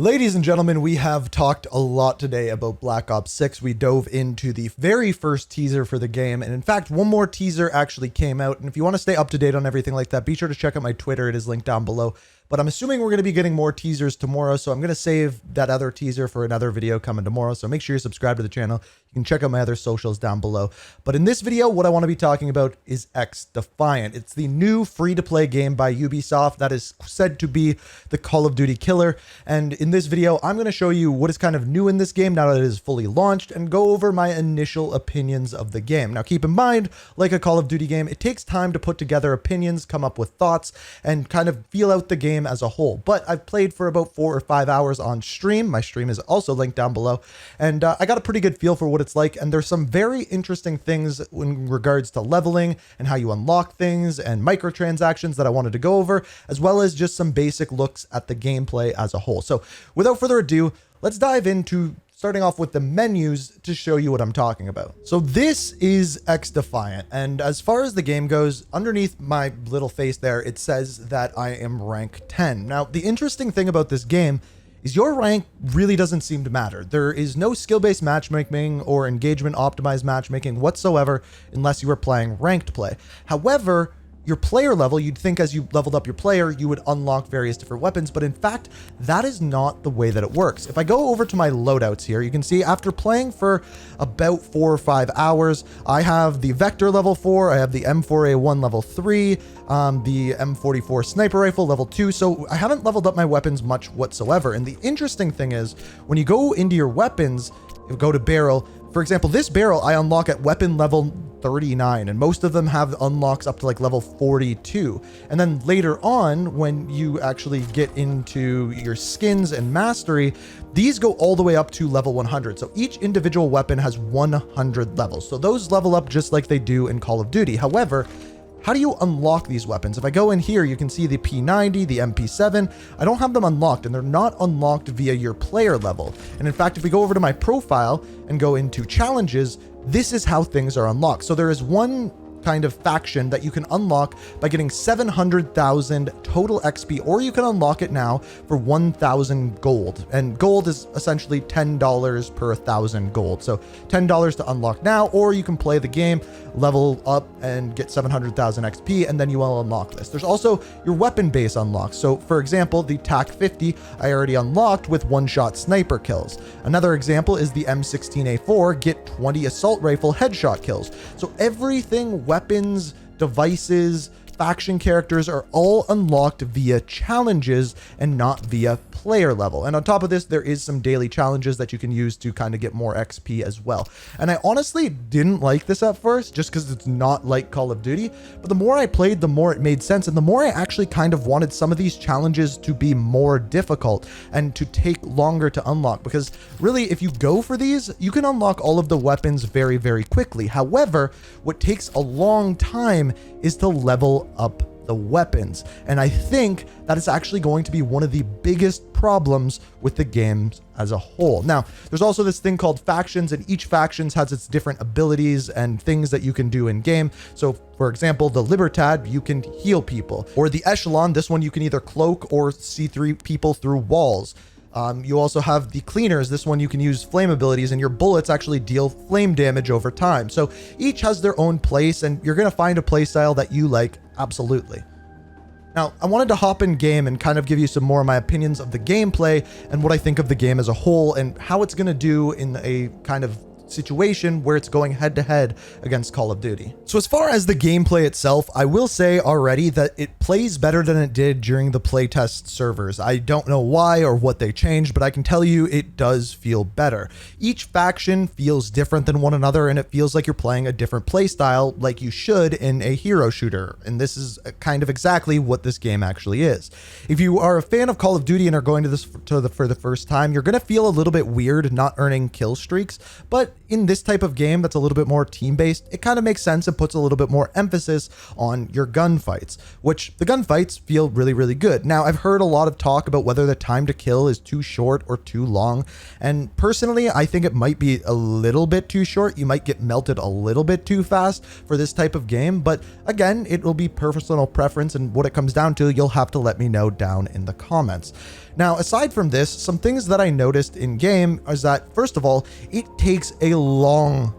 Ladies and gentlemen, we have talked a lot today about Black Ops 6. We dove into the very first teaser for the game, and in fact, one more teaser actually came out. And if you want to stay up to date on everything like that, be sure to check out my Twitter. It is linked down below. But I'm assuming we're going to be getting more teasers tomorrow, so I'm going to save that other teaser for another video coming tomorrow. So make sure you subscribe to the channel. You can check out my other socials down below. But in this video, what I want to be talking about is XDefiant. It's the new free-to-play game by Ubisoft that is said to be the Call of Duty killer. And in this video, I'm going to show you what is kind of new in this game now that it is fully launched and go over my initial opinions of the game. Now, keep in mind, like a Call of Duty game, it takes time to put together opinions, come up with thoughts, and kind of feel out the game as a whole. But I've played for about 4 or 5 hours on stream. My stream is also linked down below. And I got a pretty good feel for what it's like. And there's some very interesting things in regards to leveling and how you unlock things and microtransactions that I wanted to go over, as well as just some basic looks at the gameplay as a whole. So without further ado, let's dive into starting off with the menus to show you what I'm talking about. So this is XDefiant, and as far as the game goes, underneath my little face there, it says that I am rank 10. Now, the interesting thing about this game is your rank really doesn't seem to matter. There is no skill-based matchmaking or engagement optimized matchmaking whatsoever unless you are playing ranked play. However, your player level, you'd think as you leveled up your player, you would unlock various different weapons, but in fact, that is not the way that it works. If I go over to my loadouts here, you can see after playing for about 4 or 5 hours, I have the Vector level 4, I have the M4A1 level 3, the M44 sniper rifle level 2, so I haven't leveled up my weapons much whatsoever. And the interesting thing is, when you go into your weapons, you go to barrel, for example, this barrel I unlock at weapon level 39, and most of them have unlocks up to like level 42. And then later on, when you actually get into your skins and mastery, these go all the way up to level 100. So each individual weapon has 100 levels. So those level up just like they do in Call of Duty. However, how do you unlock these weapons? If I go in here, you can see the P90, the MP7. I don't have them unlocked, and they're not unlocked via your player level. And in fact, if we go over to my profile and go into challenges, this is how things are unlocked. So there is one kind of faction that you can unlock by getting 700,000 total XP, or you can unlock it now for 1,000 gold. And gold is essentially $10 per 1,000 gold. So $10 to unlock now, or you can play the game, level up and get 700,000 XP, and then you will unlock this. There's also your weapon base unlocks. So for example, the TAC-50 I already unlocked with one-shot sniper kills. Another example is the M16A4, get 20 assault rifle headshot kills. So everything, weapons, devices, faction characters are all unlocked via challenges and not via player level. And on top of this, there is some daily challenges that you can use to kind of get more XP as well. And I honestly didn't like this at first just because it's not like Call of Duty, but the more I played, the more it made sense. And the more I actually kind of wanted some of these challenges to be more difficult and to take longer to unlock, because really, if you go for these, you can unlock all of the weapons very, very quickly. However, what takes a long time is to level up the weapons. And I think that is actually going to be one of the biggest problems with the games as a whole. Now, there's also this thing called factions, and each faction has its different abilities and things that you can do in game. So for example, the Libertad, you can heal people, or the Echelon, this one you can either cloak or see through people through walls. You also have the Cleaners. This one you can use flame abilities, and your bullets actually deal flame damage over time. So each has their own place, and you're going to find a play style that you like, absolutely. Now, I wanted to hop in game and kind of give you some more of my opinions of the gameplay and what I think of the game as a whole and how it's going to do in a kind of situation where it's going head to head against Call of Duty. So as far as the gameplay itself, I will say already that it plays better than it did during the playtest servers. I don't know why or what they changed, but I can tell you it does feel better. Each faction feels different than one another, and it feels like you're playing a different play style like you should in a hero shooter. And this is kind of exactly what this game actually is. If you are a fan of Call of Duty and are going to this for the first time, you're going to feel a little bit weird not earning kill streaks, but in this type of game that's a little bit more team-based, it kind of makes sense and puts a little bit more emphasis on your gunfights, which the gunfights feel really, really good. Now, I've heard a lot of talk about whether the time to kill is too short or too long, and personally, I think it might be a little bit too short. You might get melted a little bit too fast for this type of game, but again, it will be personal preference, and what it comes down to, you'll have to let me know down in the comments. Now, aside from this, some things that I noticed in game is that, first of all, it takes a long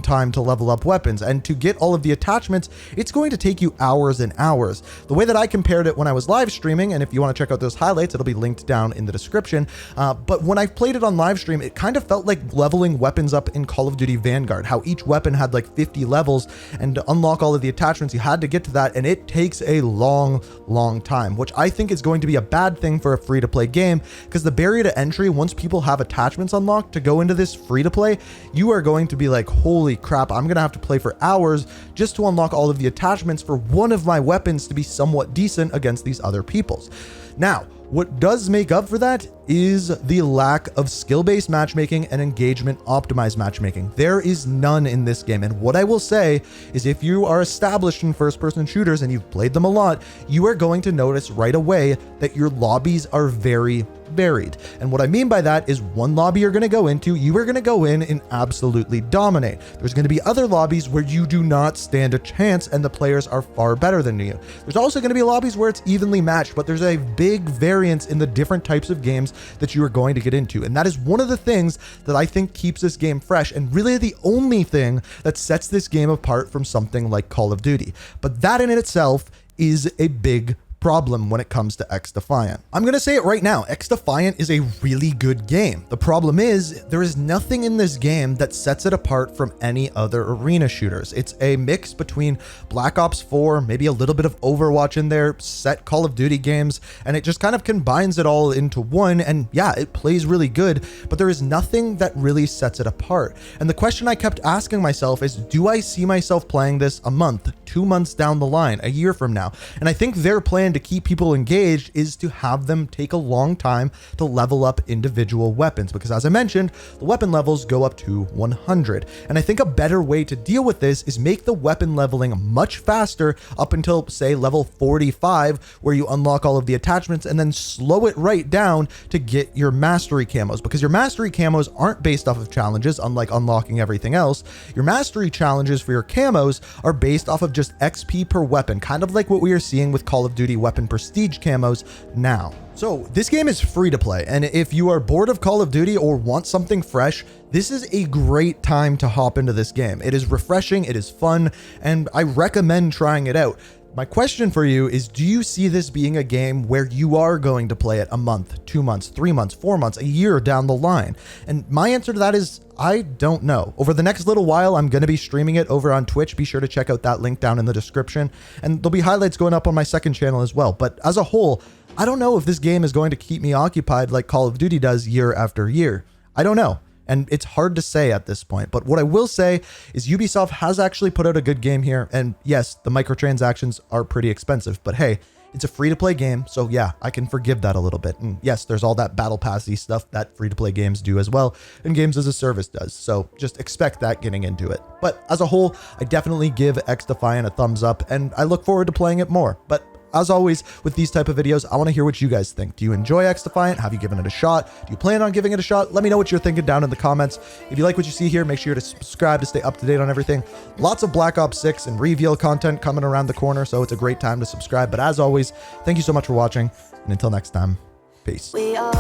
time to level up weapons, and to get all of the attachments, it's going to take you hours and hours. The way that I compared it when I was live streaming, and if you want to check out those highlights, it'll be linked down in the description, but when I played it on live stream, it kind of felt like leveling weapons up in Call of Duty Vanguard, how each weapon had like 50 levels, and to unlock all of the attachments, you had to get to that, and it takes a long time, which I think is going to be a bad thing for a free-to-play game, because the barrier to entry, once people have attachments unlocked to go into this free-to-play, you are going to be like, holy crap, I'm gonna have to play for hours just to unlock all of the attachments for one of my weapons to be somewhat decent against these other people's. Now, what does make up for that is the lack of skill-based matchmaking and engagement optimized matchmaking. There is none in this game. And what I will say is, if you are established in first-person shooters and you've played them a lot, you are going to notice right away that your lobbies are very varied. And what I mean by that is, one lobby you're going to go into, you are going to go in and absolutely dominate. There's going to be other lobbies where you do not stand a chance and the players are far better than you. There's also going to be lobbies where it's evenly matched, but there's a big variance in the different types of games that you are going to get into. And that is one of the things that I think keeps this game fresh, and really the only thing that sets this game apart from something like Call of Duty. But that in itself is a big problem when it comes to XDefiant. I'm gonna say it right now, XDefiant is a really good game. The problem is, there is nothing in this game that sets it apart from any other arena shooters. It's a mix between Black Ops 4, maybe a little bit of Overwatch in there, set Call of Duty games, and it just kind of combines it all into one, and yeah, it plays really good, but there is nothing that really sets it apart. And the question I kept asking myself is, do I see myself playing this a month, 2 months down the line, a year from now? And I think their plan to keep people engaged is to have them take a long time to level up individual weapons, because as I mentioned, the weapon levels go up to 100. And I think a better way to deal with this is make the weapon leveling much faster up until, say, level 45, where you unlock all of the attachments, and then slow it right down to get your mastery camos, because your mastery camos aren't based off of challenges, unlike unlocking everything else. Your mastery challenges for your camos are based off of just XP per weapon, kind of like what we are seeing with Call of Duty weapon prestige camos now. So this game is free to play, and if you are bored of Call of Duty or want something fresh, this is a great time to hop into this game. It is refreshing, it is fun, and I recommend trying it out. My question for you is, do you see this being a game where you are going to play it a month, 2 months, 3 months, 4 months, a year down the line? And my answer to that is, I don't know. Over the next little while, I'm going to be streaming it over on Twitch. Be sure to check out that link down in the description. And there'll be highlights going up on my second channel as well. But as a whole, I don't know if this game is going to keep me occupied like Call of Duty does year after year. I don't know. And it's hard to say at this point. But what I will say is Ubisoft has actually put out a good game here. And yes, the microtransactions are pretty expensive. But hey, it's a free-to-play game, so yeah, I can forgive that a little bit. And yes, there's all that battle passy stuff that free-to-play games do as well, and games as a service does, so just expect that getting into it. But as a whole, I definitely give XDefiant a thumbs up, and I look forward to playing it more. But as always, with these type of videos, I want to hear what you guys think. Do you enjoy XDefiant? Have you given it a shot? Do you plan on giving it a shot? Let me know what you're thinking down in the comments. If you like what you see here, make sure to subscribe to stay up to date on everything. Lots of Black Ops 6 and reveal content coming around the corner, so it's a great time to subscribe. But as always, thank you so much for watching, and until next time, peace. We are